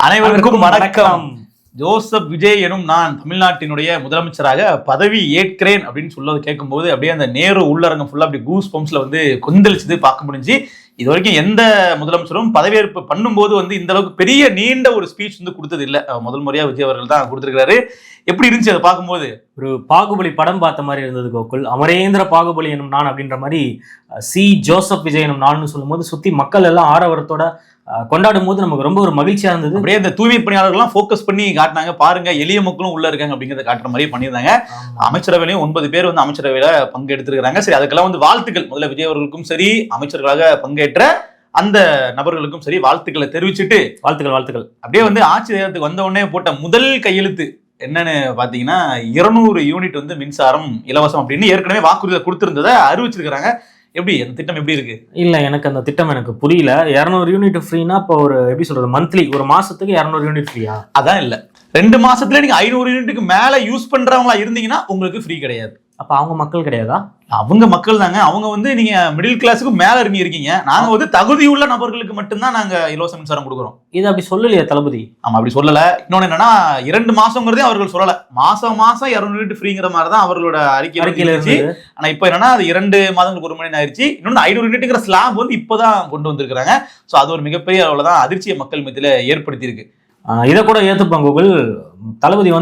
அனைவருக்கும் வணக்கம். ஜோசப் விஜய் எனும் நான் தமிழ்நாட்டினுடைய முதலமைச்சராக பதவி ஏற்கிறேன் அப்படின்னு சொல்றது கேட்கும்போது அப்படியே அந்த நேரு உள்ளரங்கம் ஃபுல்லா அப்படி கூஸ் பம்ப்ஸ்ல கொந்தளிச்சது பார்க்க முடிஞ்சு. இது வரைக்கும் எந்த முதலமைச்சரும் பதவியேற்பு பண்ணும்போது இந்த அளவுக்கு பெரிய நீண்ட ஒரு ஸ்பீச் கொடுத்தது இல்லை. முதல் முறையா விஜய் அவர்கள் தான் கொடுத்திருக்காரு. எப்படி இருந்துச்சு அதை பார்க்கும்போது? ஒரு பாகுபலி படம் பார்த்த மாதிரி இருந்தது கோகுல். அமரேந்திர பாகுபலி எனும் நான் அப்படின்ற மாதிரி ஜோசப் விஜய் எனும் நான் சொல்லும் போது சுத்தி மக்கள் எல்லாம் ஆரவாரத்தோட கொண்டாடும் போது நமக்கு ரொம்ப ஒரு மகிழ்ச்சியா இருந்தது. அப்படியே இந்த தூய்மை பணியாளர்கள்லாம் ஃபோக்கஸ் பண்ணி காட்டினாங்க. பாருங்க, எளிய மக்களும் உள்ள இருக்காங்க அப்படிங்கிறத காட்டுற மாதிரி பண்ணியிருந்தாங்க. அமைச்சரவையிலையும் 9 பேர் அமைச்சரவையில பங்கெடுத்திருக்கிறாங்க. சரி, அதுக்கெல்லாம் வாழ்த்துக்கள். முதல்ல விஜய் அவர்களுக்கும் சரி, அமைச்சர்களாக பங்கேற்ற அந்த நபர்களுக்கும் சரி வாழ்த்துக்களை தெரிவிச்சுட்டு வாழ்த்துக்கள். அப்படியே ஆட்சி நேரத்துக்கு வந்த உடனே போட்ட முதல் கையெழுத்து என்னன்னு பாத்தீங்கன்னா 200 யூனிட் மின்சாரம் இலவசம் அப்படின்னு ஏற்கனவே வாக்குறுதியை கொடுத்திருந்ததை அறிவிச்சிருக்கிறாங்க. எப்படி அந்த திட்டம் எப்படி இருக்கு? இல்ல, எனக்கு அந்த திட்டம் எனக்கு புரியல. 200 யூனிட் ஃப்ரீனா இப்போ ஒரு எப்படி சொல்றது, மந்த்லி ஒரு மாசத்துக்கு 200 யூனிட் ஃப்ரீயா? அதான் இல்ல, 2 மாசத்துல நீங்க 500 யூனிட்டுக்கு மேல யூஸ் பண்றவங்களா இருந்தீங்கன்னா உங்களுக்கு ஃப்ரீ கிடையாது. அப்ப அவங்க மக்கள் கிடையாதா? அவங்க மக்கள் தாங்க. அவங்க நீங்க மிடில் கிளாஸுக்கு மேல இருக்கீங்க. நாங்க தகுதியுள்ள நபர்களுக்கு மட்டும்தான் நாங்க இலவச மின்சாரம் கொடுக்குறோம். இது அப்படி சொல்லலையா தளபதி? ஆமா, அப்படி சொல்லல. இன்னொன்னு என்னன்னா 2 மாசம்ங்கிறதே அவர்கள் சொல்லல. மாசம் 200 யூனிட் ஃப்ரீங்கிற மாதிரி தான் அவர்களோட அறிக்கையில இருந்துச்சு. ஆனா இப்ப என்னன்னா அது 2 மாதங்களுக்கு ஒரு மணி ஆயிடுச்சு. இன்னொன்னு 500 யூனிட்ங்கிற ஸ்லாப் இப்பதான் கொண்டு வந்திருக்காங்க. சோ அது ஒரு மிகப்பெரிய அளவுல தான் அதிர்ச்சியை மக்கள் மத்தியில ஏற்படுத்தி இருக்கு. இதை கூட ஏத்துப்பாங்க கோகுல். தளபதி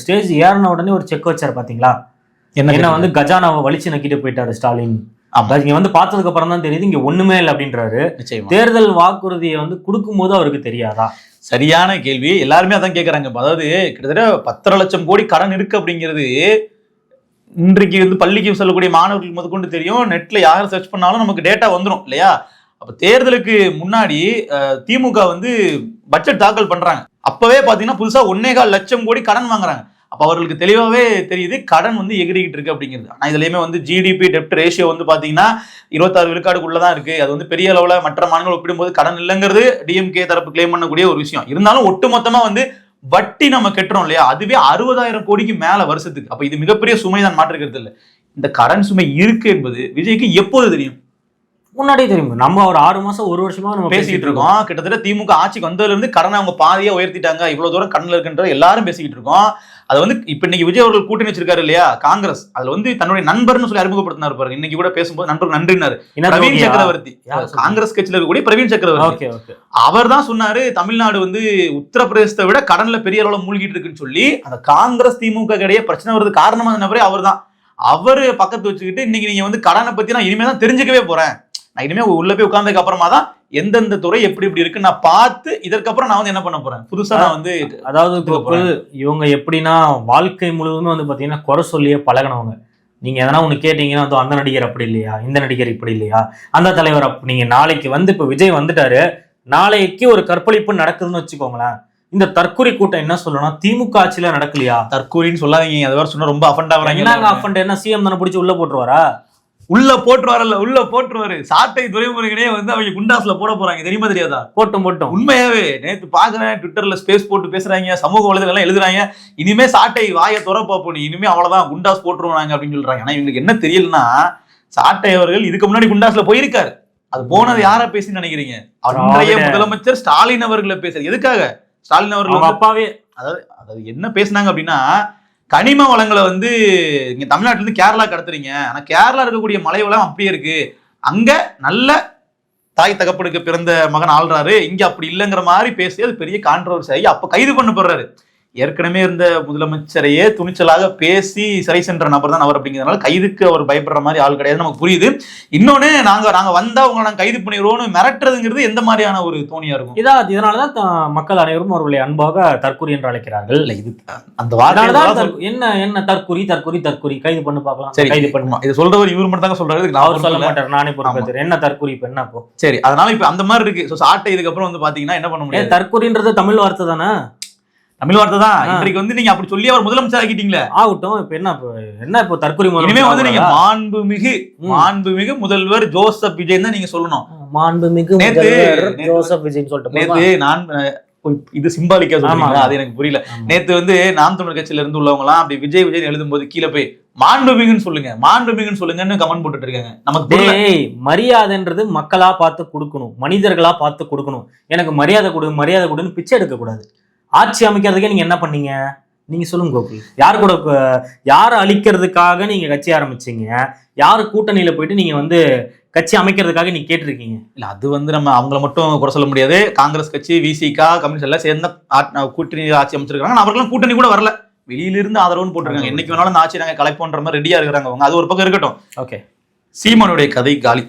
ஸ்டேஜ் ஏறின உடனே ஒரு செக் வச்சாரு பாத்தீங்களா? என்ன கஜானாவை வலிச்சு நக்கிட்டு போயிட்டாரு ஸ்டாலின். இங்க பார்த்ததுக்கு அப்புறம் தான் தெரியுது இங்க ஒண்ணுமே இல்லை அப்படின்றாரு. தேர்தல் வாக்குறுதியை கொடுக்கும் போது அவருக்கு தெரியாதா? சரியான கேள்வி. எல்லாருமே அதான் கேட்கறாங்க. அதாவது கிட்டத்தட்ட 10 லட்சம் கோடி கடன் இருக்கு அப்படிங்கிறது இன்றைக்கு பள்ளிக்கு செல்லக்கூடிய மாணவர்களுக்கு முதற்கொண்டு தெரியும். நெட்ல யாரும் சர்ச் பண்ணாலும் நமக்கு டேட்டா வந்துடும் இல்லையா? அப்ப தேர்தலுக்கு முன்னாடி திமுக பட்ஜெட் தாக்கல் பண்றாங்க. அப்பவே பாத்தீங்கன்னா புதுசா 1.25 லட்சம் கோடி கடன் வாங்குறாங்க. அப்ப அவர்களுக்கு தெளிவாவே தெரியுது கடன் எகிரிக்கிட்டு இருக்கு அப்படிங்கிறது. ஆனா இதுலயுமே ஜிடிபி டெப்ட் ரேஷியோ பாத்தீங்கன்னா 26 விழுக்காடுக்குள்ளதான் இருக்கு. அது பெரிய அளவுல மற்ற மாநிலங்கள் ஒப்பிடும்போது கடன் இல்லைங்கிறது டிஎம்கே தரப்பு கிளைம் பண்ணக்கூடிய ஒரு விஷயம். இருந்தாலும் ஒட்டுமொத்தமா வட்டி நம்ம கெட்டுறோம் இல்லையா? அதுவே 60,000 கோடிக்கு மேல வருஷத்துக்கு. அப்ப இது மிகப்பெரிய சுமை தான், மாற்றுக்கிறது இல்லை. இந்த கடன் சுமை இருக்கு என்பது விஜய்க்கு எப்போது தெரியும்? முன்னாடியே தெரியும். நம்ம ஒரு 6 மாசம் 1 வருஷமா நம்ம பேசிக்கிட்டு இருக்கோம். கிட்டத்தட்ட திமுக ஆட்சிக்கு வந்ததுல இருந்து கடனை அவங்க பாதியா உயர்த்திட்டாங்க, இவ்வளவு தூரம் கடன்ல இருக்குன்ற எல்லாரும் பேசிக்கிட்டு இருக்கோம். அது இப்ப இன்னைக்கு விஜய் அவர்கள் கூட்டணி வச்சிருக்காரு இல்லையா காங்கிரஸ், அதுல தன்னுடைய நண்பர்னு சொல்லி அறிமுகப்படுத்தினார் பாருங்க. இன்னைக்கு கூட பேசும்போது நண்பருக்கு நன்றினாரு. பிரவீன் சக்கரவர்த்தி, காங்கிரஸ் கட்சியில இருக்கக்கூடிய பிரவீன் சக்கரவர்த்தி, அவர் தான் சொன்னாரு தமிழ்நாடு உத்தரப்பிரதேசத்தை விட கடன்ல பெரிய அளவுல மூழ்கிட்டு இருக்குன்னு சொல்லி. அந்த காங்கிரஸ் திமுக இடையே பிரச்சனை வருது காரணமான நபரே அவர் தான். அவரு பக்கத்து வச்சுக்கிட்டு இன்னைக்கு நீங்க கடனை பத்தி நான் இனிமே தான் தெரிஞ்சுக்கவே போறேன், நான் இனிமே உள்ள போய் உட்கார்ந்ததுக்கு அப்புறமா தான் எந்தெந்த துறை எப்படி இருக்கு நான் பார்த்து இதற்கப்புறம் நான் என்ன பண்ண போறேன் புதுசா நான் அதாவது இவங்க எப்படின்னா வாழ்க்கை முழுவதுமே பாத்தீங்கன்னா குறை சொல்லியே பழகினவங்க. நீங்க எதனா ஒண்ணு கேட்டீங்கன்னா அந்த நடிகர் அப்படி இல்லையா, இந்த நடிகர் இப்படி இல்லையா, அந்த தலைவர் நீங்க நாளைக்கு இப்ப விஜய் வந்துட்டாரு, நாளைக்கு ஒரு கற்பழிப்பு நடக்குதுன்னு வச்சுக்கோங்களேன். இந்த தற்கொலை கூட்டம் என்ன சொல்லணும், திமுக ஆட்சியில நடக்கலையா? தற்கொலைன்னு சொல்லாதீங்க, அது வேற சொன்னா ரொம்ப அஃபண்டா வராங்க. என்ன சிஎம் தானே பிடிச்சி உள்ள போட்டுருவாரா? உள்ள போட்டுருவாரு. சாட்டை துறைமுறைகளே அவங்க குண்டாஸ்ல போட போறாங்க, தெரியுமா தெரியாதா? போட்டும் உண்மையாவே நேத்து பாக்குறேன், ட்விட்டர்ல ஸ்பேஸ் போட்டு பேசுறாங்க, சமூக வலைதளம் எல்லாம் எழுதுறாங்க. இனிமே சாட்டை வாயை துறப்போம், இனிமே அவ்வளவுதான் குண்டாஸ் போட்டுருவாங்க அப்படின்னு சொல்றாங்க. ஆனா இவங்களுக்கு என்ன தெரியலன்னா, சாட்டை அவர்கள் இதுக்கு முன்னாடி குண்டாஸ்ல போயிருக்காரு. அது போனது யாரா பேசின்னு நினைக்கிறீங்க? அன்றைய முதலமைச்சர் ஸ்டாலின் அவர்களை பேசுற. எதுக்காக? ஸ்டாலின் அவர்கள் அப்பாவே அதாவது என்ன பேசினாங்க அப்படின்னா, கனிம வளங்களை இங்க தமிழ்நாட்டுல இருந்து கேரளா கடத்துறீங்க, ஆனா கேரளா இருக்கக்கூடிய மலை வளம் அப்படியே இருக்கு, அங்க நல்ல தாய் தகப்பனுக்கு பிறந்த மகன் ஆள்றாரு, இங்க அப்படி இல்லைங்கிற மாதிரி பேசி அது பெரிய கான்ட்ரோவர்சி ஆகி அப்ப கைது பண்ணப்படுறாரு. ஏற்கனவே இருந்த முதலமைச்சரையே துணிச்சலாக பேசி சிறை சென்ற நபர் தான் அவர். அப்படிங்கிறதுனால கைதுக்கு அவர் பயப்படுற மாதிரி ஆள் கிடையாது, நமக்கு புரியுது. இன்னொன்னு நாங்க வந்தா உங்களை நாங்க கைது பண்ணிடுவோம்னு மிரட்டுறதுங்கிறது எந்த மாதிரியான ஒரு தோணியா இருக்கும்? இதனாலதான் மக்கள் அனைவரும் அவர்களை அன்பாக தற்கொலை என்று அழைக்கிறார்கள். இது அந்த வார்த்தை என்ன தற்கொலை கைது பண்ணு பார்க்கலாம். சரி, கைது பண்ணுமா இது சொல்றவர் இவர் மட்டும் தாங்க சொல்றாரு, அவர் சொல்ல மாட்டார். நானே பொறுப்பு. என்ன தற்கொலை இப்ப என்ன அப்போ? சரி, அதனால இப்ப அந்த மாதிரி இருக்கு. சாட்டை இதுக்கப்புறம் பாத்தீங்கன்னா என்ன பண்ண முடியாது. தற்கொலைன்றது தமிழ் வார்த்தை தானே? தமிழ் வார்த்தை தான். இன்றைக்கு நீங்க அப்படி சொல்லி அவர் முதலமைச்சர் ஆகிட்டீங்களே, ஆகட்டும். இப்ப என்ன இப்போ தற்கொலை இனிமே நீங்க மாண்புமிகு முதல்வர் ஜோசப் விஜய் தான் நீங்க சொல்லணும். மாண்புமிகு ஜோசப் விஜய் சொல்லிட்டு நேத்து நான் இது சிம்பாலிக்கா சொல்றீங்களா? ஆமா. அது எனக்கு புரியல. ஆமா. நேத்து வந்து நாம் தமிழர் கட்சியில இருந்து உள்ளவங்க எல்லாம் அப்படி விஜய் விஜய் எழுதும்போது கீழே போய் மாண்புமிகுன்னு சொல்லுங்க, மாண்புமிகுன்னு சொல்லுங்கன்னு கமெண்ட் போட்டுட்டு இருக்காங்க. நமக்கு புரியல. டேய், மரியாதைன்றது மக்களா பார்த்து கொடுக்கணும், மனிதர்களா பார்த்து கொடுக்கணும். எனக்கு மரியாதை கொடு மரியாதை கொடுன்னு பிச்சை எடுக்க கூடாது. ஆட்சி அமைக்கிறதுக்கே நீங்க என்ன பண்ணீங்க? நீங்க சொல்லுங்க கோகுல். யார் கூட யாரை அழிக்கிறதுக்காக நீங்க கட்சி ஆரம்பிச்சீங்க? யாரு கூட்டணியில போயிட்டு நீங்க வந்து கட்சி அமைக்கிறதுக்காக நீங்க கேட்டிருக்கீங்க? இல்ல அது வந்து நம்ம அவங்கள மட்டும் குறை சொல்ல முடியாது. காங்கிரஸ் கட்சி, விசிகா, கம்யூனிஸ்ட் எல்லாம் சேர்ந்த கூட்டணி ஆட்சி அமைச்சிருக்காங்க. ஆனா அவர்களும் கூட்டணி கூட வரல, வெளியிலிருந்து ஆதரவுன்னு போட்டிருக்காங்க. என்னைக்கு வேணாலும் இந்த ஆட்சி நாங்க கலைப்போன்ற மாதிரி ரெடியா இருக்கிறாங்க அவங்க. அது ஒரு பக்கம் இருக்கட்டும். ஓகே, சீமானுடைய கதை காலி.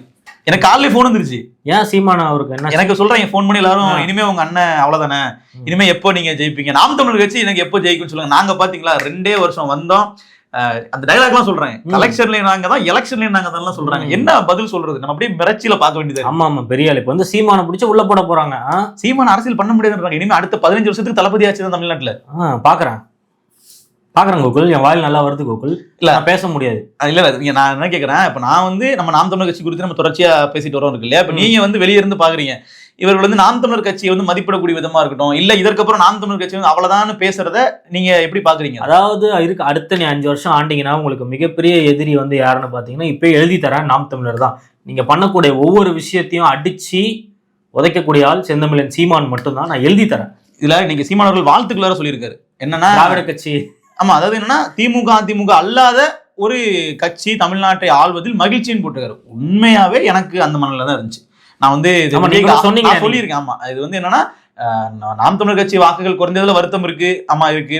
எனக்கு காலையில போன் வந்துருச்சு. ஏன் சீமானா அவருக்கு என்ன? எனக்கு சொல்றாங்க போன் பண்ணி எல்லாரும், இனிமே உங்க அண்ணன் அவ்வளவுதானே, இனிமே எப்போ நீங்க ஜெயிப்பீங்க, நாம் தமிழர் கட்சி எனக்கு எப்போ ஜெயிக்கும்னு சொல்லுங்க. நாங்க பாத்தீங்களா 2 வருஷம் வந்தோம். அந்த டைலாக் எல்லாம் சொல்றாங்க. எலெக்ஷன்லயும் நாங்க தான், எலெக்ஷன்லயும் நாங்க தான் சொல்றாங்க. என்ன பதில் சொல்றது? நம்ம அப்படியே மிரட்சியில பார்க்க வேண்டியது. ஆமா ஆமா, பெரிய ஆள். இப்ப வந்து சீமானை பிடிச்சு உள்ள போட போறாங்க. சீமான அரசியல் பண்ண முடியாதுன்றாங்க. இனிமே அடுத்த 15 வருஷத்துக்கு தளபதி ஆச்சு தான் தமிழ்நாட்டுல. பாக்குறேன் கோகுல், என் வாயில் நல்லா வருது கோகுல். இல்ல நான் பேச முடியாது. இல்ல நான் என்ன கேக்குறேன், இப்ப நான் வந்து நம்ம நாம் தமிழர் கட்சி குறித்து நம்ம தொடர்ச்சியா பேசிட்டு வரோம் இருக்கு இல்லையா? இப்ப நீங்க வந்து வெளியே இருந்து பாக்குறீங்க, இவர்கள் வந்து நாம் தமிழர் கட்சியை வந்து மதிப்பிடக்கூடிய விதமா இருக்கட்டும், இல்ல இதற்கப்புறம் நாம் தமிழர் கட்சி வந்து அவ்வளவுதான் பேசுறத நீங்க எப்படி பாக்குறீங்க? அதாவது இருக்கு, அடுத்த நீ 5 வருஷம் ஆண்டீங்கன்னா உங்களுக்கு மிகப்பெரிய எதிரி வந்து யாருன்னு பாத்தீங்கன்னா இப்ப எழுதி தரேன் நாம் தமிழர் தான். நீங்க பண்ணக்கூடிய ஒவ்வொரு விஷயத்தையும் அடிச்சு உதைக்கக்கூடிய ஆள் செந்தமிழன் சீமான் மட்டும்தான். நான் எழுதி தரேன். இதுல நீங்க சீமான் அவர்கள் வாழ்த்துக்கள் வேற சொல்லியிருக்காரு. என்னன்னா, திராவிட கட்சி, ஆமா, அதாவது என்னன்னா திமுக அதிமுக அல்லாத ஒரு கட்சி தமிழ்நாட்டை ஆள்வதில் மகிழ்ச்சின்னு போட்டுருக்காரு. உண்மையாவே எனக்கு அந்த மனநிலை தான் இருந்துச்சு. நான் வந்து சொல்லியிருக்கேன். ஆமா, இது வந்து என்னன்னா, நாம் தமிழர் கட்சி வாக்குகள் குறைந்ததுல வருத்தம் இருக்கு. ஆமா இருக்கு.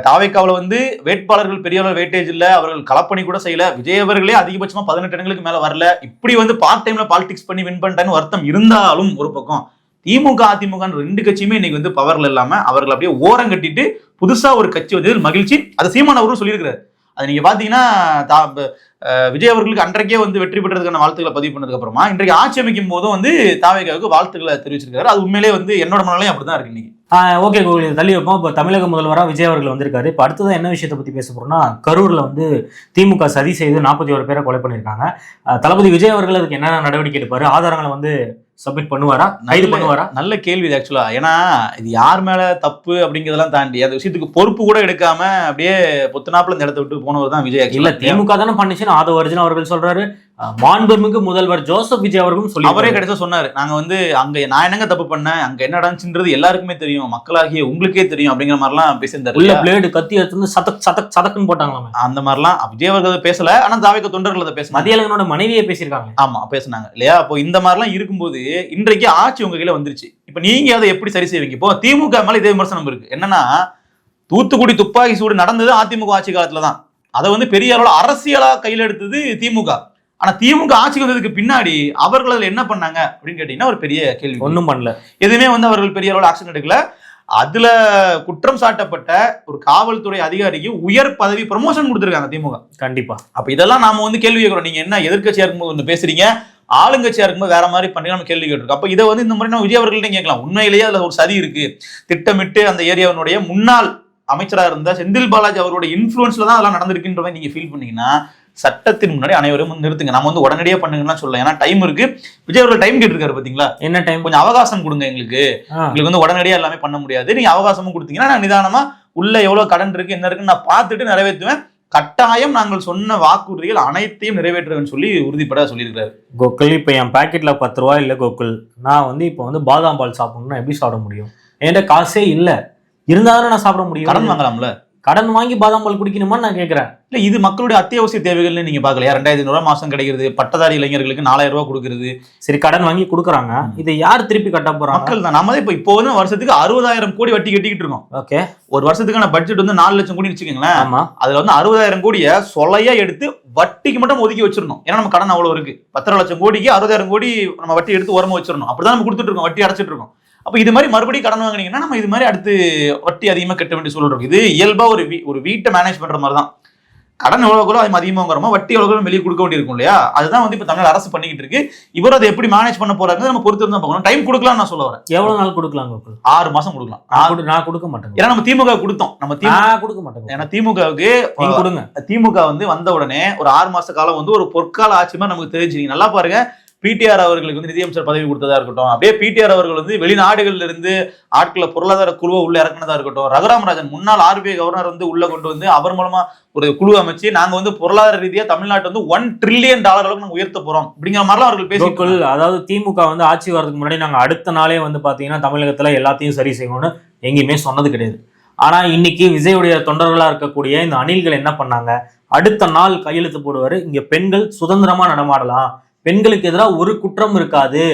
தாவேக்காவுல வந்து வேட்பாளர்கள் பெரிய அளவு வெயிட்டேஜ் இல்ல, அவர்கள் களப்பணி கூட செய்யல. விஜய் அவர்களே அதிகபட்சமா 18 இடங்களுக்கு மேல வரல. இப்படி வந்து பார்ட் டைம்ல பாலிடிக்ஸ் பண்ணி வின் பண்ணிட்டான்னு வருத்தம் இருந்தாலும், ஒரு பக்கம் திமுக அதிமுக 2 கட்சியுமே இன்னைக்கு வந்து பவர்ல இல்லாம அவர்கள் அப்படியே ஓரம் கட்டிட்டு புதுசா ஒரு கட்சி வந்ததில் மகிழ்ச்சி. அதை சீமான் அவரும் சொல்லியிருக்கிறாரு. அது நீங்க பாத்தீங்கன்னா, விஜய் அவர்களுக்கு அன்றைக்கே வந்து வெற்றி பெற்றதுக்கான வாழ்த்துக்களை பதிவு பண்ணதுக்கு அப்புறமா இன்றைக்கு ஆட்சி அமைக்கும் போதும் வந்து தாவேக்காவுக்கு வாழ்த்துக்களை தெரிவிச்சிருக்காரு. அது உண்மையிலே வந்து என்னோட மனநிலையும் அப்படிதான் இருக்கு இன்னைக்கு. ஓகே கோகுல், தள்ளி வைப்போம். இப்போ தமிழக முதல்வரா விஜய் அவர்கள் வந்திருக்காரு. இப்போ அடுத்ததான் என்ன விஷயத்தை பத்தி பேச போறோம்னா, கரூர்ல வந்து திமுக சதி செய்து 41 பேரை கொலை பண்ணியிருக்காங்க. தளபதி விஜய் அவர்கள் அதுக்கு என்னென்ன நடவடிக்கை எடுப்பாரு? ஆதாரங்களை வந்து சப்மிட் பண்ணுவாரா, கைது பண்ணுவாரா? நல்ல கேள்வி இது ஆக்சுவலா. ஏன்னா இது யார் மேல தப்பு அப்படிங்கிறதெல்லாம் தாண்டி அந்த விஷயத்துக்கு பொறுப்பு கூட எடுக்காம அப்படியே பொத்துனாப்புல இந்த இடத்த விட்டு போனவர் தான் விஜய். இல்ல, திமுக தானே பண்ணிச்சுன்னு ஆதவ அர்ஜுன் அவர்கள் சொல்றாரு. மாண்புமிகு முதல்வர் ஜோசப் விஜய் அவர்களும் சொல்லி, அவரே கிடைச்சா சொன்னாரு, நாங்க வந்து அங்க நான் என்னங்க தப்பு பண்ணேன், அங்க என்ன நடந்துச்சுன்றது எல்லாருக்குமே தெரியும், மக்களாகிய உங்களுக்கே தெரியும் அப்படிங்கிற மாதிரிலாம் பேசியிருந்தாரு. உள்ள பிளேடு கத்தி எடுத்து சதக் சதக் சதக்குன்னு போட்டாங்களாமே. அந்த மாதிரிலாம் விஜய் அவர்கள் பேசல. ஆனா தாவேக தொண்டர்கள் அதை பேச, மதியழகனோட மனைவியே பேசியிருக்காங்க. ஆமா பேசினாங்க இல்லையா? அப்போ இந்த மாதிரிலாம் இருக்கும்போது இன்றைக்கு ஆட்சி உங்க கையில வந்துருச்சு. இப்ப நீங்க அதை எப்படி சரி செய்வீங்க? இப்போ திமுக மேல இதே விமர்சனம் இருக்கு. என்னன்னா, தூத்துக்குடி துப்பாக்கி சூடு நடந்தது அதிமுக ஆட்சி காலத்துலதான். அதை வந்து பெரிய அளவுல அரசியலா கையில எடுத்தது திமுக. ஆனா திமுக ஆட்சிக்கு வந்ததுக்கு பின்னாடி அவர்கள் அதுல என்ன பண்ணாங்க அப்படின்னு கேட்டீங்கன்னா ஒரு பெரிய கேள்வி. ஒண்ணும் பண்ணல. எதுவுமே வந்து அவர்கள் பெரிய அளவுல ஆக்ஷன் எடுக்கல. அதுல குற்றம் சாட்டப்பட்ட ஒரு காவல்துறை அதிகாரிக்கு உயர் பதவி ப்ரமோஷன் கொடுத்திருக்காங்க திமுக. கண்டிப்பா. அப்ப இதெல்லாம் நாம வந்து கேள்வி கேட்கிறோம். நீங்க என்ன எதிர்க்கட்சியா இருக்கும்போது ஒண்ணு பேசுறீங்க, ஆளுங்கட்சியா இருக்கும்போது வேற மாதிரி பண்ணி நம்ம கேள்வி கேட்டிருக்கோம். அப்ப இதை வந்து இந்த மாதிரி நம்ம விஜய் அவர்கள்ட்ட கேட்கலாம். உண்மையிலேயே அதுல ஒரு சதி இருக்கு. திட்டமிட்டு அந்த ஏரியாவினுடைய முன்னாள் அமைச்சரா இருந்த செந்தில் பாலாஜி அவருடைய இன்ஃபுளுன்ஸ்ல தான் அதெல்லாம் நடந்திருக்குன்ற மாதிரி நீங்க ஃபீல் பண்ணீங்கன்னா சட்டத்தின் முன்னாடி அனைவரும் நிறுத்துங்க. நம்ம வந்து உடனடியா பண்ணுங்கன்னா சொல்லலாம். ஏன்னா டைம் இருக்கு. விஜய் அவர்கள் டைம் கேட்டிருக்காரு பாத்தீங்களா? என்ன டைம்? கொஞ்சம் அவகாசம் கொடுங்க எங்களுக்கு. உங்களுக்கு வந்து உடனடியா எல்லாமே பண்ண முடியாது. நீங்க அவகாசமும் கொடுத்தீங்கன்னா நான் நிதானமா உள்ள எவ்வளவு கடன் இருக்கு என்ன இருக்குன்னு நான் பார்த்துட்டு நிறைவேற்றுவேன். கட்டாயம் நாங்கள் சொன்ன வாக்குறுதிகள் அனைத்தையும் நிறைவேற்றுவேன்னு சொல்லி உறுதிப்பட சொல்லியிருக்காரு. கோகுல், இப்ப என் பாக்கெட்ல 10 ரூபாய் இல்ல கோகுல், நான் வந்து இப்ப வந்து பாதாம் பால் சாப்பிடணும்னா எப்படி சாப்பிட முடியும்? என்கிட்ட காசே இல்ல, இருந்தாலும் நான் சாப்பிட முடியும். கடன் வாங்கலாம்ல? கடன் வாங்கி பாதாம் பால் குடிக்கணுமான்னு நான் கேட்கிறேன். இல்ல, இது மக்களுடைய அத்தியாவசிய தேவைகள்னு நீங்க பாக்கலையா? 2500 ரூபாய் மாசம் கிடைக்கிறது, பட்டதாரி இளைஞர்களுக்கு 4000 ரூபாய் கொடுக்கறது. சரி, கடன் வாங்கி கொடுக்குறாங்க, இதை யார் திருப்பி கட்ட போறாங்க? மக்கள் தான். நம்ம இப்போ வந்து வருஷத்துக்கு 60,000 கோடி வட்டி கட்டிக்கிட்டு இருக்கோம். ஓகே, ஒரு வருஷத்துக்கான பட்ஜெட் வந்து 4 லட்சம் கோடி வச்சுக்கோங்களேன். ஆமா, அதுல வந்து 60,000 கோடியை சொலையா எடுத்து வட்டிக்கு மட்டும் ஒதுக்கி வச்சிடணும். ஏன்னா நம்ம கடன் அவ்வளவு இருக்கு. 10 லட்சம் கோடிக்கு 60,000 கோடி நம்ம வட்டி எடுத்து ஓரமா வச்சிடணும். அப்படிதான் நம்ம கொடுத்துட்டு இருக்கோம், வட்டி அடைச்சிட்டு இருக்கோம். அப்ப இது மாதிரி மறுபடியும் கடன் வாங்கினீங்கன்னா நம்ம இது மாதிரி அடுத்து வட்டி அதிகமா கட்ட வேண்டிய சொல்றோம். இது இயல்பா ஒரு வீட்டை மேனேஜ் பண்ற மாதிரி தான். கடன் எவ்வளவு அது அதிகமா வாங்குறோமோ வட்டி எவ்வளவு வெளியே கொடுக்க வேண்டியிருக்கும் இல்லையா? அதுதான் வந்து இப்ப தமிழ் அரசு பண்ணிக்கிட்டு இருக்கு. இவர் அதை எப்படி மேனேஜ் பண்ண போறாங்க நம்ம பொறுத்து தான் பார்க்கணும். டைம் கொடுக்கலாம் நான் சொல்ல வரேன். எவ்வளவு நாள் கொடுக்கலாம்? 6 மாசம் கொடுக்கலாம். நான் கொடுக்க மாட்டேன். ஏன்னா நம்ம திமுக கொடுத்தோம். நம்ம கொடுக்க மாட்டோம். ஏன்னா திமுகவுக்கு கொடுங்க. திமுக வந்து வந்த உடனே ஒரு 6 மாச காலம் வந்து ஒரு பொற்கால ஆட்சி மாதிரி நமக்கு தெரிஞ்சு. நல்லா பாருங்க, பிடிஆர் அவர்களுக்கு வந்து நிதியமைச்சர் பதவி கொடுத்ததா இருக்கட்டும், அப்படியே பிடிஆர் அவர்கள் வந்து வெளிநாடுகள்ல இருந்து ஆட்களை பொருளாதார குழுவை உள்ள இறக்குனதா இருக்கட்டும், ரகுராம் ராஜன் முன்னாள் RBI கவர்னர் வந்து உள்ள கொண்டு வந்து அவர் மூலமா ஒரு குழு அமைச்சு நாங்க வந்து பொருளாதார ரீதியா தமிழ்நாட்டு வந்து $1 trillion அளவுக்கு நாங்க உயர்த்த போறோம் அப்படிங்கிற மாதிரிலாம் அவர்கள் பேசி, அதாவது திமுக வந்து ஆட்சி வர்றதுக்கு முன்னாடி நாங்க அடுத்த நாளே வந்து பாத்தீங்கன்னா தமிழகத்துல எல்லாத்தையும் சரி செய்யணும்னு எங்கேயுமே சொன்னது கிடையாது. ஆனா இன்னைக்கு விஜயுடைய தொண்டர்களா இருக்கக்கூடிய இந்த அணில்கள் என்ன பண்ணாங்க, அடுத்த நாள் கையெழுத்து போடுவாரு, இங்க பெண்கள் சுதந்திரமா நடமாடலாம், பெண்களுக்கு எதிராக ஒரு குற்றம் இருக்காது,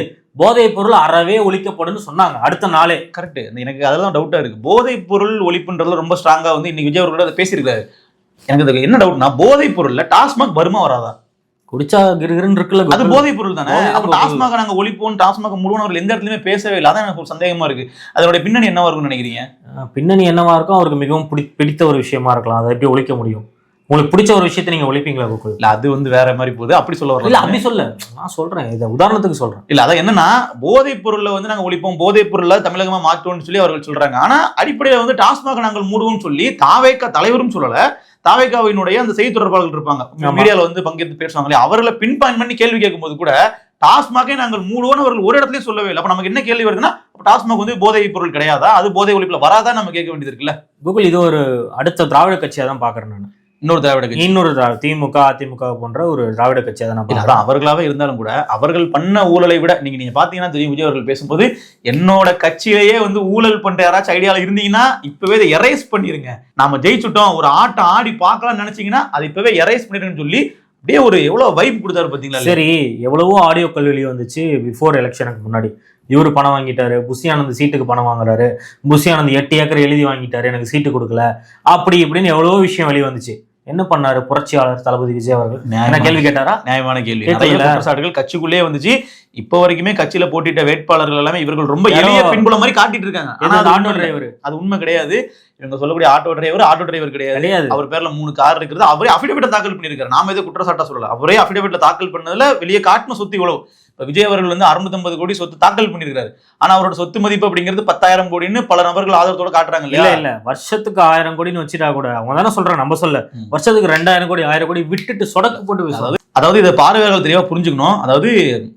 போதைப் பொருள் அறவே ஒழிக்கப்படும் சொன்னாங்க அடுத்த நாளே. கரெக்ட். எனக்கு அதெல்லாம் டவுட்டா இருக்கு. போதைப் பொருள் ஒழிப்புன்றதுல ரொம்ப ஸ்ட்ராங்கா வந்து இன்னைக்கு விஜய் அவர்களோட அதை பேசியிருக்காரு. எனக்கு என்ன டவுட்னா, போதைப் பொருள்ல டாஸ்மாக் வருமா வராதா? குடிச்சா கிருகிருன்னு இருக்குல்ல, அது போதைப் பொருள் தானே. அப்ப டாஸ்மாக நாங்க ஒழிப்போம், டாஸ்மாக முழுவதும் அவர்கள் எந்த இடத்துலயுமே பேசவே இல்லை. அதான் எனக்கு ஒரு சந்தேகமா இருக்கு. அதோட பின்னணி என்னவா இருக்கும்னு நினைக்கிறீங்க? பின்னணி என்னவா இருக்கும், அவருக்கு மிகவும் பிடித்த ஒரு விஷயமா இருக்கலாம். அதை எப்படி ஒழிக்க முடியும்? உங்களுக்கு பிடிச்ச ஒரு விஷயத்தை நீங்க ஒழிப்பீங்களா கோகுல்? இல்ல அது வந்து வேற மாதிரி போகுது, அப்படி சொல்ல வரல. இல்ல அப்படி சொல்ல, நான் சொல்றேன், இதை உதாரணத்துக்கு சொல்றேன். இல்ல அதான் என்னன்னா, போதைப் பொருளை வந்து நாங்க ஒழிப்போம், போதைப் பொருளை தமிழகமா மாற்றுவோம்னு சொல்லி அவர்கள் சொல்றாங்க. ஆனா அடிப்படையில வந்து டாஸ்மாக நாங்கள் மூடுவோம் சொல்லி தாவேகா தலைவரும் சொல்லல, தாவேகாவினுடைய அந்த செய்தி தொடர்பாளர்கள் இருப்பாங்க, மீடியால வந்து பங்கேற்று பேசுவாங்களே, அவர்களை பின் பாயிண்ட் பண்ணி கேள்வி கேட்கும் போது கூட டாஸ்மாகை நாங்கள் மூடுவோம் அவர்கள் ஒரு இடத்துலயும் சொல்லவே இல்லை. அப்ப நமக்கு என்ன கேள்வி வருதுன்னா, டாஸ்மாக் வந்து போதைப் பொருள் கிடையாதா, அது போதை ஒழிப்புல வராதா நம்ம கேட்க வேண்டியது இருக்குல்ல. கூகுள் இது ஒரு அடுத்த திராவிட கட்சியா தான் பாக்குறேன் நான். இன்னொரு திராவிட கட்சி, இன்னொரு திமுக அதிமுக போன்ற ஒரு திராவிட கட்சியா தான் நான் அவர்களாவே இருந்தாலும் கூட அவர்கள் பண்ண ஊழலை விட நீங்க பாத்தீங்கன்னா தெரியும், விஜய் அவர்கள் பேசும்போது என்னோட கட்சியிலேயே வந்து ஊழல் பண்ற யாராச்சும் ஐடியால இருந்தீங்கன்னா இப்பவே இதை எரேஸ் பண்ணிருங்க, நாம ஜெயிச்சுட்டோம், ஒரு ஆட்டம் ஆடி பார்க்கலாம்னு நினைச்சீங்கன்னா அது இப்பவே எரேஸ் பண்ணிருங்கன்னு சொல்லி அப்படியே ஒரு எவ்வளவு வைப் கொடுத்தாரு பாத்தீங்களா. சரி, எவ்வளவோ ஆடியோ கல்வி வந்துச்சு பிஃபோர் எலெக்ஷனுக்கு முன்னாடி. இவரு பணம் வாங்கிட்டாரு, புஷி ஆனந்த் சீட்டுக்கு பணம் வாங்குறாரு, புஷி ஆனந்த் 8 ஏக்கர் எழுதி வாங்கிட்டாரு, எனக்கு சீட்டு கொடுக்கல, அப்படி இப்படின்னு எவ்வளவோ விஷயம் வெளியே வந்துச்சு. என்ன பண்ணாரு புரட்சியாளர் தளபதி விஜய் அவர்கள்? என்ன கேள்வி கேட்டாரா? நியாயமான கேள்வி. குற்றச்சாட்டுகள் கட்சிக்குள்ளே வந்துச்சு. இப்ப வரைக்குமே கட்சியில போட்டிட்ட வேட்பாளர்கள் எல்லாமே இவர்கள் ரொம்ப எளிய பின்புல மாதிரி காட்டிட்டு இருக்காங்க. ஆட்டோ டிரைவர் அது உண்மை கிடையாது. இவங்க சொல்லக்கூடிய ஆட்டோ டிரைவர் கிடையாது. அவர் பேர்ல 3 கார் இருக்குது. அவரே அபிடேவிட் தாக்கல் பண்ணிருக்காரு. நாம எதுவும் குற்றச்சாட்டா சொல்லல. அவரே அபிடேவிட்ல தாக்கல் பண்ணதுல வெளியே காட்டின சொத்து இவ்வளவு. இப்ப விஜய் அவர்கள் வந்து 650 கோடி சொத்து தாக்கல் பண்ணிருக்காரு. ஆனா அவரோட சொத்து மதிப்பு அப்படிங்கிறது 10,000 கோடின்னு பல நபர்கள் ஆதரத்தோட காட்டுறாங்க இல்லையா? இல்ல வருஷத்துக்கு 1000 கோடின்னு வச்சுட்டா கூட அவங்க தானே சொல்றாங்க, நம்ம சொல்ல. வருஷத்துக்கு 2000 கோடி 1000 கோடி விட்டுட்டு சொடக்கு போட்டு பேசுறாங்க. அதாவது இதை பார்வையாளர்கள் தெளிவா புரிஞ்சுக்கணும். அதாவது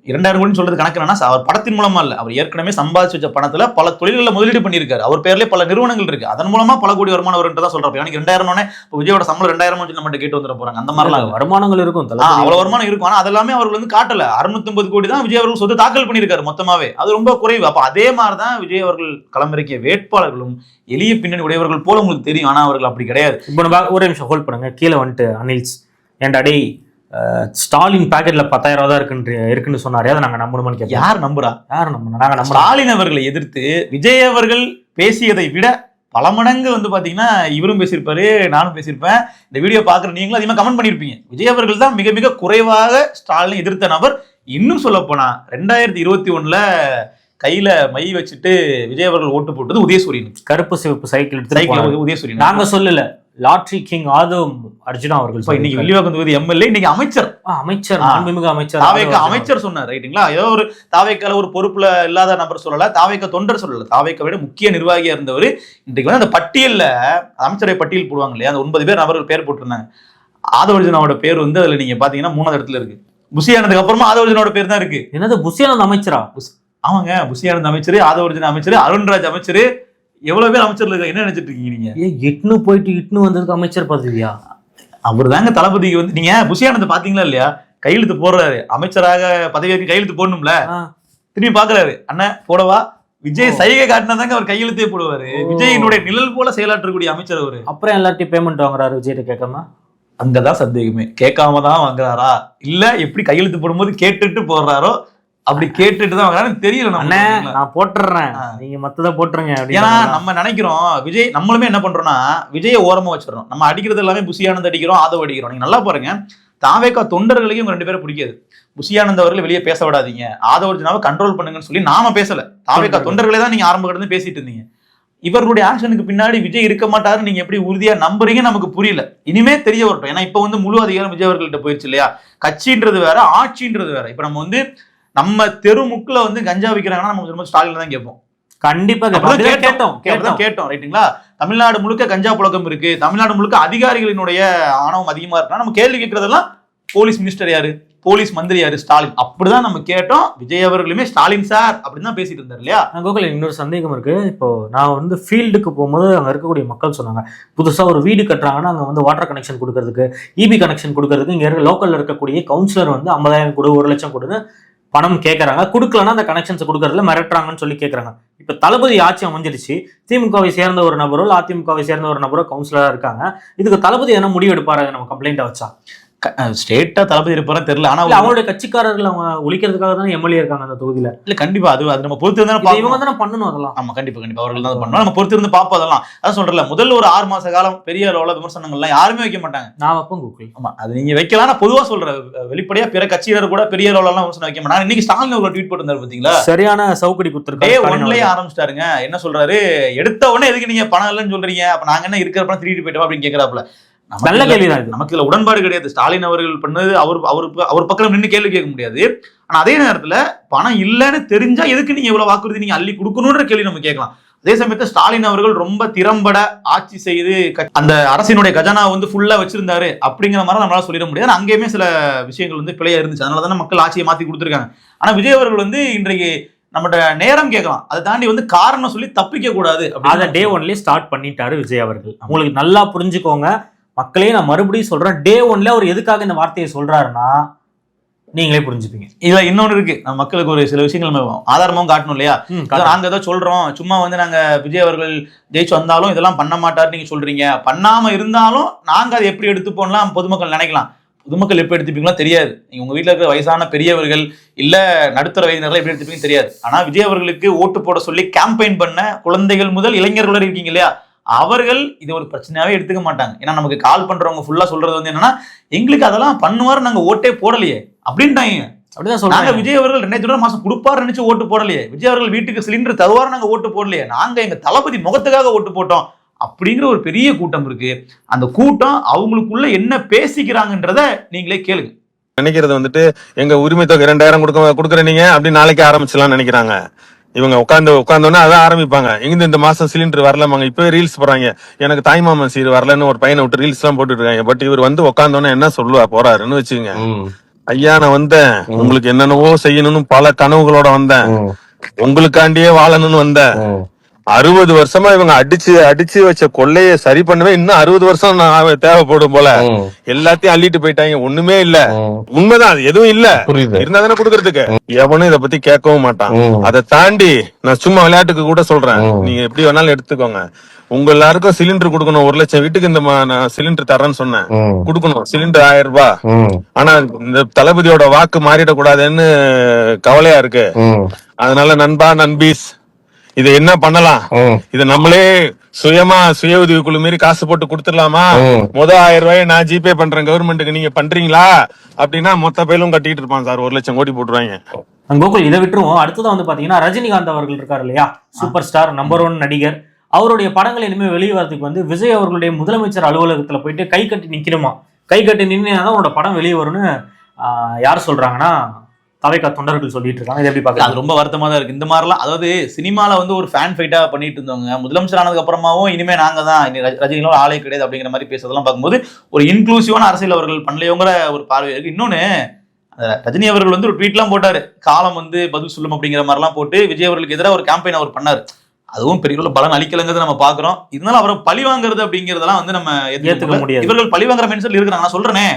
2000 கோடின்னு சொல்றது கணக்கு என்னன்னா, அவர் படத்தின் மூலமா இல்ல, அவர் ஏற்கனவே சம்பாதிச்சு வச்ச பணத்துல பல தொழில்களை முதலீடு பண்ணிருக்காரு. அவர் பேர்லயே பல நிறுவனங்கள் இருக்கு. அதன் மூலமா பல கோடி வருமானம் வரும்ன்றதான் சொல்றப்ப எனக்கு 2000 விஜயோட சம்பளம் 2000 நம்ம கேட்டு வந்துட போறாங்க. அந்த மாதிரிலாம் வருமானங்கள் இருக்கும், அவ்வளவு வருமானம் இருக்கும். ஆனா அதெல்லாமே அவர்கள் வந்து காட்டல. 650 கோடி தான் விஜய் அவர்கள் சொத்து தாக்கல் பண்ணிருக்காரு மொத்தமாவே. அது ரொம்ப குறைவு. அப்ப அதே மாதிரிதான் விஜய் அவர்கள் களமிறக்கிய வேட்பாளர்களும் எளிய பின்னணி உடையவர்கள் போல உங்களுக்கு தெரியும். ஆனா அவர்கள் அப்படி கிடையாது. இப்போ நம்ம ஒரு நிமிஷம் ஹோல்ட் பண்ணுங்க. கீழே வந்துட்டு அனில்ஸ் ஏன்டா டேய் ஸ்டாலின் பாக்கெட்ல 10,000 தான் இருக்குன்னு சொன்னாரு, அதை நாங்க நம்பணும்னு கேட்போம். யார் நம்புறா? நாங்க நம்புறோம். ஸ்டாலின் அவர்களை எதிர்த்து விஜய் அவர்கள் பேசியதை விட பல மடங்கு வந்து பாத்தீங்கன்னா இவரும் பேசியிருப்பாரு, நானும் பேசியிருப்பேன். இந்த வீடியோ பாக்குற நீங்களும் அதிகமா கமெண்ட் பண்ணிருப்பீங்க. விஜய் அவர்கள் தான் மிக மிக குறைவாக ஸ்டாலின் எதிர்த்த நபர். இன்னும் சொல்ல போனா 2021 கையில மை வச்சுட்டு விஜய் அவர்கள் ஓட்டு போட்டது உதயசூரியன். கருப்பு சிவப்பு சைக்கிள் எடுத்து உதயசூரியன். நாங்க சொல்லல, லாட்ரி கிங் ஆதவ் அர்ஜுனா அவர்கள். இன்னைக்கு வில்லிவாக்கம் தொகுதி எம்எல்ஏ, இன்னைக்கு அமைச்சர், மாண்புமிகு அமைச்சர், தாவேகா அமைச்சர் சொன்னார். ரைட்டுங்களா? ஏதோ ஒரு தாவேக்கால ஒரு பொறுப்புல இல்லாத நபர் சொல்லல, தாவேக்கா தொண்டர் சொல்லல, தாவேக்கா விட முக்கிய நிர்வாகியா இருந்தவர். இன்றைக்கு வந்து அந்த பட்டியல்ல அமைச்சரை பட்டியல் போடுவாங்க இல்லையா, அந்த 9 பேர் நபர்கள் பேர் போட்டிருந்தாங்க. ஆதவ் அர்ஜுனாவோட பேர் வந்து அதுல நீங்க பாத்தீங்கன்னா 3வது இடத்துல இருக்கு. புஷி ஆனதுக்கு அப்புறமா ஆதவ் அர்ஜுனோட பேர் தான் இருக்கு. என்னது புஷி ஆனந்த் அமைச்சரா? ஆமாங்க, புஷி ஆனந்த் அமைச்சர், ஆதவ் அர்ஜுனா அமைச்சர், அருண்ராஜ் அமைச்சர், எவ்வளவு பேர் அமைச்சர்ல இருக்க. என்ன நினைச்சிட்டு இருக்கீங்க நீங்க? இட்னு போயிட்டு இட்னு வந்ததுக்கு அமைச்சர் பதவியா? அவர் தாங்க தளபதிக்கு வந்து. நீங்க புஷி ஆனந்த் பாத்தீங்களா இல்லையா? கையெழுத்து போடுறாரு, அமைச்சராக பதவியேற்க கையெழுத்து போடணும்ல, திரும்பி பாக்குறாரு, அண்ணன் போடவா? விஜய் சைகை காட்டினாதாங்க அவர் கையெழுத்தே போடுவாரு. விஜயினுடைய நிழல் போல செயலாற்றக்கூடிய அமைச்சர் அவரு. அப்புறம் எல்லார்ட்டையும் பேமெண்ட் வாங்குறாரு விஜய்கிட்ட கேட்காம? அங்கதான் சந்தேகமே. கேட்காம தான் வாங்குறாரா, இல்ல எப்படி கையெழுத்து போடும்போது கேட்டுட்டு போடுறாரோ, அப்படி கேட்டுட்டு தான் வாங்குறாருன்னு தெரியல. நான் போட்டுறேன், நீங்க மத்தத போட்டுருங்க. ஏன்னா நம்ம நினைக்கிறோம் விஜய், நம்மளுமே என்ன பண்றோம்னா விஜயை ஓரமா வச்சிடறோம். நம்ம அடிக்கிறது எல்லாமே புஷி ஆனந்த் அடிக்கிறோம், ஆதவ் அடிக்கிறோம். நீங்க நல்லா பாருங்க, தாவேகா தொண்டர்களையும் 2 பேரும் பிடிக்காது. புஷி ஆனந்த் அவர்கள் வெளியே பேச விடாதீங்க, ஆதவ் அர்ஜுனாவை கண்ட்ரோல் பண்ணுங்கன்னு சொல்லி நாம பேசல, தாவேகா தொண்டர்களே தான் நீங்க ஆரம்ப கடந்து பேசிட்டு இருந்தீங்க. இவர்களுடைய ஆக்ஷனுக்கு பின்னாடி விஜய் இருக்க மாட்டாரு நீங்க எப்படி உறுதியா நம்புறீங்க நமக்கு புரியல. இனிமே தெரிய வரட்டும். ஏன்னா இப்ப வந்து முழு அதிகாரம் விஜய் அவர்கள்ட்ட போயிருச்சு இல்லையா? கட்சின்றது வேற, ஆட்சின்றது வேற. இப்ப நம்ம வந்து நம்ம தெருமுக்குல வந்து கஞ்சா விற்கிறாங்கன்னா நம்ம ஸ்டாலின் தான் கேட்போம். கண்டிப்பா கேட்டோம். ரைட்டுங்களா? தமிழ்நாடு முழுக்க கஞ்சா புழக்கம் இருக்கு, தமிழ்நாடு முழுக்க அதிகாரிகளினுடைய ஆணவம் அதிகமா இருக்குன்னா நம்ம கேள்வி கேட்கறதெல்லாம் போலீஸ் மினிஸ்டர் யாரு, போலீஸ் மந்திரியாரு ஸ்டாலின் அப்படிதான் நம்ம கேட்டோம். விஜய் அவர்களுமே ஸ்டாலின் சார் அப்படின்னு தான் பேசிட்டு இருந்தார் இல்லையா? கோகுல், இன்னொரு சந்தேகம் இருக்கு. இப்போ நான் வந்து ஃபீல்டுக்கு போகும்போது அங்க இருக்கக்கூடிய மக்கள் சொன்னாங்க, புதுசா ஒரு வீடு கட்டுறாங்கன்னா அங்க வந்து வாட்டர் கனெக்ஷன் கொடுக்கறதுக்கு, இபி கனெக்ஷன் கொடுக்கறதுக்கு இங்க இருக்க லோக்கல்ல இருக்கக்கூடிய கவுன்சிலர் வந்து 50,000 கொடு, 1 லட்சம் கொடுன்னு பணம் கேட்கறாங்க. கொடுக்கலன்னா அந்த கனெக்ஷன்ஸ் கொடுக்கறதுல மிரட்டுறாங்கன்னு சொல்லி கேட்கறாங்க. இப்ப தளபதி ஆட்சி அமைஞ்சிருச்சு, திமுகவை சேர்ந்த ஒரு நபரோ அதிமுகவை சேர்ந்த ஒரு நபரோ கவுன்சிலரா இருக்காங்க. இதுக்கு தளபதி என்ன முடிவு எடுப்பாரு நம்ம கம்ப்ளைண்ட் வச்சா? ஸ்டேட்டா தளபதி இருப்பாரா தெரியல. ஆனா அவங்களுடைய கட்சிக்காரர்கள் அவங்க ஒழிக்கிறதுக்காக தான் எம்எல்ஏ இருக்காங்க அந்த தொகுதியில. இல்ல கண்டிப்பா அது நம்ம பொறுத்து இருந்தா இவங்க தானே பண்ணணும் அதெல்லாம். ஆமா கண்டிப்பா அவர்கள் தான் பண்ணணும். நம்ம பொறுத்து இருந்து பாப்போம். அதெல்லாம் அதான் சொல்றல, முதல்ல ஒரு 6 மாச காலம் பெரிய அளவுல விமர்சனங்கள்லாம் யாருமே வைக்க மாட்டாங்க. நான் வைப்பேன் கூகுள். ஆமா அது நீங்க வைக்கலாம். நான் பொதுவா சொல்றேன், வெளிப்படையா பிற கட்சியினர் கூட பெரிய அளவுல எல்லாம் விமர்சனம் வைக்க மாட்டாங்க. இன்னைக்கு ஸ்டாலின் ஒரு ட்வீட் போட்டிருந்தாரு பாத்தீங்களா? சரியான சவுக்கடி கொடுத்துருக்காரு. ஒன்லயே ஆரம்பிச்சிட்டாருங்க. என்ன சொல்றாரு, எடுத்த உடனே எதுக்கு நீங்க பணம் இல்லைன்னு சொல்றீங்க, அப்ப நாங்க என்ன இருக்கிற பணம் திருடிட்டு போயிட்டோம் அப்படின்னு கேட்கறாப்புல. நல்ல கேள்விதான். நமக்கு இதுல உடன்பாடு கிடையாது. ஸ்டாலின் அவர்கள் பண்ணது அவர் பக்கம் நின்று கேள்வி கேட்க முடியாது. ஆனா அதே நேரத்துல பணம் இல்லைன்னு தெரிஞ்சா எதுக்கு நீங்க இவ்வளவு வாக்குறுதி நீங்க அள்ளி கொடுக்கணும்ன்ற கேள்வி நம்ம கேட்கலாம். அதே சமயத்துல ஸ்டாலின் அவர்கள் ரொம்ப திறம்பட ஆட்சி செய்து அந்த அரசினுடைய கஜானா வந்து ஃபுல்லா வச்சிருந்தாரு அப்படிங்கிற மாதிரி நம்மளால சொல்லிட முடியாது. அங்கேயுமே சில விஷயங்கள் வந்து பிழையா இருந்துச்சு. அதனாலதானே மக்கள் ஆட்சியை மாத்தி கொடுத்துருக்காங்க. ஆனா விஜய் அவர்கள் வந்து இன்றைக்கு நம்மகிட்ட நேரம் கேட்கலாம், அதை தாண்டி வந்து காரணம் சொல்லி தப்பிக்க கூடாது. அதை டே ஒன்லயே ஸ்டார்ட் பண்ணிட்டாரு விஜய் அவர்கள். உங்களுக்கு நல்லா புரிஞ்சுக்கோங்க மக்களே, நான் மறுபடியும் சொல்றேன், டே ஒன்ல அவர் எதுக்காக இந்த வார்த்தையை சொல்றாருன்னா நீங்களே புரிஞ்சுப்பீங்க. இதுல இன்னொன்னு இருக்கு, நம்ம மக்களுக்கு ஒரு சில விஷயங்கள் நம்ம ஆதாரமும் காட்டணும் இல்லையா? நாங்க ஏதோ சொல்றோம், சும்மா வந்து நாங்க விஜய் அவர்கள் ஜெயிச்சு வந்தாலும் இதெல்லாம் பண்ண மாட்டாரு நீங்க சொல்றீங்க, பண்ணாம இருந்தாலும் நாங்க அதை எப்படி எடுத்துப்போம்லாம் பொதுமக்கள் நினைக்கலாம். பொதுமக்கள் எப்படி எடுத்துப்பீங்களோ தெரியாது. நீங்க உங்க வீட்டுல இருக்கிற வயசான பெரியவர்கள் இல்ல நடுத்தர வயதினர்கள் எப்படி எடுத்துப்பீங்க தெரியாது. ஆனா விஜய் அவர்களுக்கு ஓட்டு போட சொல்லி கேம்பெயின் பண்ண குழந்தைகள் முதல் இளைஞர்கள் இருக்கீங்க இல்லையா, அவர்கள் இது ஒரு பிரச்சனையாவே எடுத்துக்க மாட்டாங்க. ஏன்னா நமக்கு கால் பண்றவங்க ஃபுல்லா சொல்றது வந்து என்னன்னா, எங்களுக்கு அதெல்லாம் பண்ணுவாரு, நாங்க ஓட்டே போடலையே அப்படின்ட்டாங்க. அப்படிதான் சொல்றாங்க. விஜய் அவர்கள் 2000 மாசம் கொடுப்பாரு நினைச்சு ஓட்டு போடலையே, விஜய் அவர்கள் வீட்டுக்கு சிலிண்டர் தருவாரு நாங்க ஓட்டு போடலையே, நாங்க எங்க தளபதி முகத்துக்காக ஓட்டு போட்டோம் அப்படிங்கிற ஒரு பெரிய கூட்டம் இருக்கு. அந்த கூட்டம் அவங்களுக்குள்ள என்ன பேசிக்கிறாங்கன்றத நீங்களே கேளுங்க. நினைக்கிறது வந்துட்டு எங்க உரிமை தொகை 2000 கொடுக்குற நீங்க அப்படி நாளைக்கு ஆரம்பிச்சலாம் நினைக்கிறாங்க. இவங்க உட்காந்தோன்னா அதான் ஆரம்பிப்பாங்க. எங்க இந்த மாசம் சிலிண்டர் வரலமாங்க, இப்பவே ரீல்ஸ் போறாங்க, எனக்கு தாய்மாமன் சீர் வரலன்னு ஒரு பையனை விட்டு ரீல்ஸ் எல்லாம் போட்டுட்டு இருக்காங்க. பட் இவர் வந்து உட்காந்தோன்னா என்ன சொல்லுவா போறாருன்னு வச்சுங்க, ஐயா நான் வந்தேன், உங்களுக்கு என்னென்னவோ செய்யணும்னு பல கனவுகளோட வந்தேன், உங்களுக்காண்டியே வாழணும்னு வந்தேன். 60 வருஷமா இவங்க அடிச்சு வச்ச கொள்ளைய சரி பண்ணவே இன்னும் 60 வருஷம் தேவைப்படும் போல. எல்லாத்தையும் அள்ளிட்டு போயிட்டாங்க, ஒண்ணுமே இல்ல. உண்மைதான், அது எதுவும் இல்ல, இருந்தா தானே குடுக்கறதுக்கு. எவனும் இத பத்தி கேட்கவும் மாட்டான். அதை தாண்டி நான் சும்மா விளையாட்டுக்கு கூட சொல்றேன், நீங்க எப்படி வேணாலும் எடுத்துக்கோங்க, உங்க எல்லாருக்கும் சிலிண்டர் கொடுக்கணும், 1 லட்சம் வீட்டுக்கு இந்த நான் சிலிண்டர் தரேன்னு சொன்னேன், கொடுக்கணும் சிலிண்டர் 1000 ரூபாய். ஆனா இந்த தளபதியோட வாக்கு மாறிடக்கூடாதுன்னு கவலையா இருக்கு. அதனால நண்பா நண்பீஸ் இதை என்ன பண்ணலாம், இத நம்மளே சுயமா சுய உதவி குழு மாரி காசு போட்டு கொடுத்துடலாமா, 1000 ரூபாய் நான் ஜிபே பண்றேன் கவர்மெண்ட்டுக்கு, நீங்க பண்றீங்களா அப்படின்னா மொத்த பேரும் கட்டிட்டு இருப்பான் சார், 1 லட்சம் கோடி போட்டுருவாங்க. கோகுல் இதை விட்டுருவோம். அடுத்ததான் வந்து பாத்தீங்கன்னா ரஜினிகாந்த் அவர்கள் இருக்காரு இல்லையா, சூப்பர் ஸ்டார் நம்பர் 1 நடிகர். அவருடைய படங்கள் இனிமேல் வெளியே வரதுக்கு வந்து விஜய் அவர்களுடைய முதலமைச்சர் அலுவலகத்துல போயிட்டு கை கட்டி நிக்கணுமா, கை கட்டி நின்னாதான் அவரோட படம் வெளியே வரும்னு யார் சொல்றாங்கன்னா தவைக்கா தொண்டர்கள் சொல்லிட்டு இருக்காங்க. இது எப்படி பாக்க? அது ரொம்ப வருத்தமா தான் இருக்கு. இந்த மாதிரிலாம் அதாவது சினிமால வந்து ஒரு ஃபேன் ஃபைட்டா பண்ணிட்டு இருந்தவங்க முதலமைச்சர் ஆனதுக்கு அப்புறமாவும் இனிமே நாங்க தான், ரஜினிகளோட ஆளே கிடையாது அப்படிங்கிற மாதிரி பேசுறதெல்லாம் பார்க்கும்போது ஒரு இன்க்ளூசிவான அரசியல் அவர்கள் பண்ணலையோங்கிற ஒரு பார்வை இருக்கு. இன்னொன்னு ரஜினி அவர்கள் வந்து ஒரு ட்வீட்லாம் போட்டாரு, காலம் வந்து பதில் சொல்லும் அப்படிங்கிற மாதிரிலாம் போட்டு விஜய் அவர்களுக்கு எதிராக ஒரு கேம்பெயின் அவர் பண்ணாரு. அதுவும் பெரிய பலன் அளிக்கலங்கிறது நம்ம பாக்குறோம். இருந்தாலும் அவரை பழி வாங்குறது அப்படிங்கறதெல்லாம் வந்து நம்ம ஏத்துக்க முடியாது. இவர்கள் பழி வாங்குற மென்சல் இருக்கிறாங்க. நான் சொல்றேனே,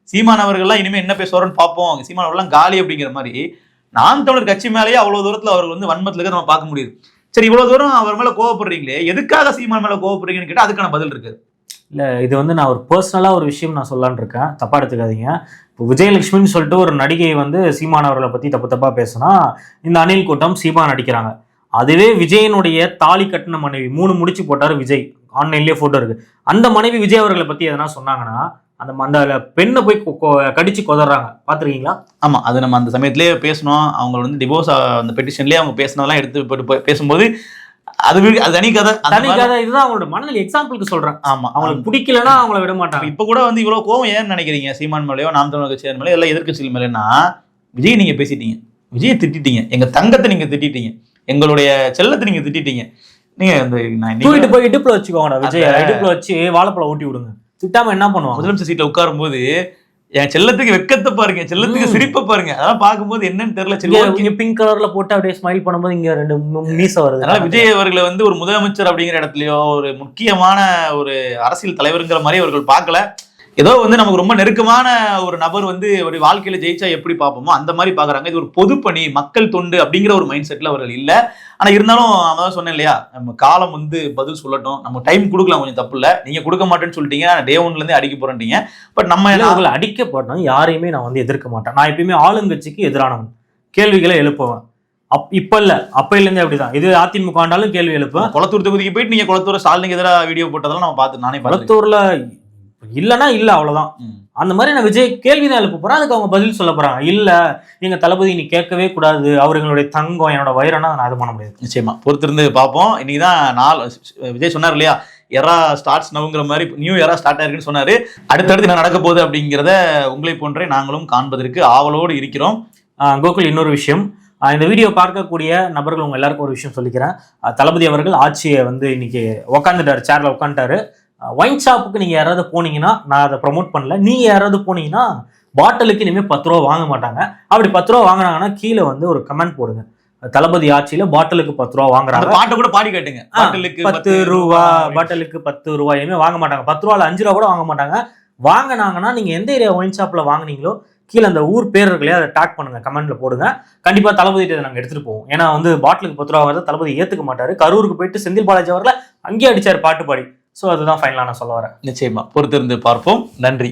சீமான் அவர்கள்லாம் இனிமே என்ன பேசுவாருன்னு பார்ப்போம், சீமான் அவர்கள்லாம் காலி அப்படிங்கிற மாதிரி நாம் தமிழர் கட்சி மேலேயே அவ்வளவு தூரத்துல அவர் வந்து வன்மத்துல இருக்க நம்ம பார்க்க முடியுது. சரி, இவ்வளவு தூரம் அவர் மேல கோவப்படுறீங்களே, எதுக்காக சீமான் மேல கோவப்படுறீங்கன்னு கேட்டா அதுக்கான பதில் இருக்கு. இல்ல இது வந்து நான் ஒரு பர்சனலா ஒரு விஷயம் நான் சொல்லலான்னு இருக்கேன், தப்பா எடுத்துக்காதீங்க. இப்போ விஜயலட்சுமின்னு சொல்லிட்டு ஒரு நடிகை வந்து சீமான் அவர்களை பத்தி தப்பா பேசுனா இந்த அணில் கூட்டம் சீமான் அடிக்கிறாங்க. அதுவே விஜயனுடைய தாலி கட்டின மனைவி 3 முடிச்சு போட்டாரு விஜய், ஆன்லைன்லயே போட்டோ இருக்கு. அந்த மனைவி விஜய் அவர்களை பத்தி எதனா சொன்னாங்கன்னா அந்த பெண்ணை போய் கடிச்சு கொதறாங்க, பாத்துருக்கீங்களா? ஆமா, அது நம்ம அந்த சமயத்திலேயே பேசணும். அவங்க வந்து டிவோர்ஸ் அந்த பெட்டிஷன்லயே அவங்க பேசினதெல்லாம் எடுத்து பேசும்போது அது தனி கதை. இதுதான் அவங்களோட மனநிலை. எக்ஸாம்பிளுக்கு சொல்றேன். ஆமா, அவங்களுக்கு பிடிக்கலன்னா அவங்கள விட மாட்டாங்க. இப்ப கூட வந்து இவ்வளவு கோவம் ஏன்னு நினைக்கிறீங்க சீமான் மேலேயோ நாம் தமிழர் கட்சியார் மேலே எல்லாம் எதிர்கட்சிகள் மேலேன்னா, விஜய் நீங்க பேசிட்டீங்க, விஜயை திட்டிட்டீங்க, எங்க தங்கத்தை நீங்க திட்டிட்டீங்க, எங்களுடைய செல்லத்தை நீங்க திட்டிட்டீங்க. நீங்க இந்த போய் இடுப்புல வச்சுக்கோங்க, விஜய் இடுப்புல வச்சு வாழைப்பழம் ஊட்டி விடுங்க. திட்டாம என்ன பண்ணுவாங்க? முதலமைச்சர் சீட்ல உட்காரும் போது என் செல்லத்துக்கு வெக்கத்தை பாருங்க, செல்லத்துக்கு சிரிப்பை பாருங்க. அதெல்லாம் பார்க்கும்போது என்னன்னு தெரியல. சரி, okay. இங்க பிங்க் கலர்ல போட்டு அப்படியே ஸ்மைல் பண்ணும்போது இங்க 2 மீச வருது. அதனால விஜய் அவர்களை வந்து ஒரு முதலமைச்சர் அப்படிங்கிற இடத்துலயோ ஒரு முக்கியமான ஒரு அரசியல் தலைவருங்கிற மாதிரி அவர்கள் பார்க்கல. ஏதோ வந்து நமக்கு ரொம்ப நெருக்கமான ஒரு நபர் வந்து ஒரு வாழ்க்கையில ஜெயிச்சா எப்படி பார்ப்போமோ அந்த மாதிரி பாக்குறாங்க. இது ஒரு பொதுப்பணி, மக்கள் தொண்டு அப்படிங்கிற ஒரு மைண்ட் செட்ல அவர்கள் இல்ல. ஆனா இருந்தாலும் அதான் சொன்னேன் இல்லையா, நம்ம காலம் வந்து பதில் சொல்லட்டும். நம்ம டைம் கொடுக்கலாம், கொஞ்சம் தப்பு இல்ல. நீங்க கொடுக்க மாட்டேன்னு சொல்லிட்டீங்க, டே 1ல இருந்தே அடிக்க போறேன்ட்டீங்க. பட் நம்ம அவங்களை அடிக்க போட்டோம் யாரையுமே நான் வந்து எதிர்க்க மாட்டேன். நான் எப்பயுமே ஆளுங்கட்சிக்கு எதிரானவன், கேள்விகளை எழுப்புவேன். இப்ப இல்ல, அப்பையில இருந்தே அப்படிதான். இது அதிமுக ஆண்டாலும் கேள்வி எழுப்புவேன். குளத்தூர் தொகுதிக்கு போயிட்டு நீங்க குளத்தூர் ஸ்டாலினுக்கு எதிராக வீடியோ போட்டதெல்லாம் நம்ம பார்த்து நானே குளத்தூர்ல இல்லன்னா இல்ல, அவ்வளவுதான். அந்த மாதிரி நான் விஜய் கேள்விதான் எழுப்ப போறேன், அதுக்கு அவங்க பதில் சொல்ல போறாங்க. இல்ல எங்க தளபதி நீ கேட்கவே கூடாது, அவர்களுடைய தங்கம் என்னோட வைரம்னா நான் அது பண்ண முடியாது. நிச்சயமா பொறுத்திருந்து பார்ப்போம். இன்னைக்குதான் விஜய் சொன்னார் இல்லையா, எரா ஸ்டார்ட்ஸ் நவுங்கிற மாதிரி நியூ எரா ஸ்டார்ட் ஆயிருக்குன்னு சொன்னாரு. அடுத்தடுத்து என்ன நடக்க போகுது அப்படிங்கிறத உங்களை போன்றே நாங்களும் காண்பதற்கு ஆவலோடு இருக்கிறோம். கோகுல், இன்னொரு விஷயம், இந்த வீடியோ பார்க்கக்கூடிய நபர்கள் உங்க எல்லாருக்கும் ஒரு விஷயம் சொல்லிக்கிறேன். தளபதி அவர்கள் ஆட்சியை வந்து இன்னைக்கு உட்காந்துட்டாரு, சேர்ல உட்காந்துட்டாரு. ஒயின் ஷாப்புக்கு நீங்க யாராவது போனீங்கன்னா, நான் அதை ப்ரமோட் பண்ணல, நீங்க யாராவது போனீங்கன்னா பாட்டிலுக்கு இனிமே 10 ரூபா வாங்க மாட்டாங்க. அப்படி 10 ரூபா வாங்கினாங்கன்னா கீழே வந்து ஒரு கமெண்ட் போடுங்க, தளபதி ஆட்சியில பாட்டிலுக்கு 10 ரூபா வாங்குறாங்க. பாட்டை கூட பாடி கேட்டுங்க, பாட்டிலுக்கு 10 ரூபா, பாட்டிலுக்கு 10 ரூபாய் இனிமே வாங்க மாட்டாங்க. 10 ரூபால 5 ரூபா கூட வாங்க மாட்டாங்க. வாங்கினாங்கன்னா நீங்க எந்த ஏரியா ஒயின் ஷாப்ல வாங்குனீங்களோ கீழே அந்த ஊர் பேர் இருக்குல்லையா, அதை டாக் பண்ணுங்க, கமெண்ட்ல போடுங்க. கண்டிப்பா தளபதியை நாங்க எடுத்துட்டு போவோம். ஏன்னா வந்து பாட்டிலுக்கு 10 ரூபா வாங்குறது தளபதி ஏத்துக்க மாட்டாரு. கரூருக்கு போயிட்டு செந்தில் பாலாஜி அவர்களை அங்கேயே அடிச்சாரு பாட்டு பாடி. ஸோ அதுதான் ஃபைனலாக நான் சொல்ல வரேன். நிச்சயமா பொறுத்திருந்து பார்ப்போம். நன்றி.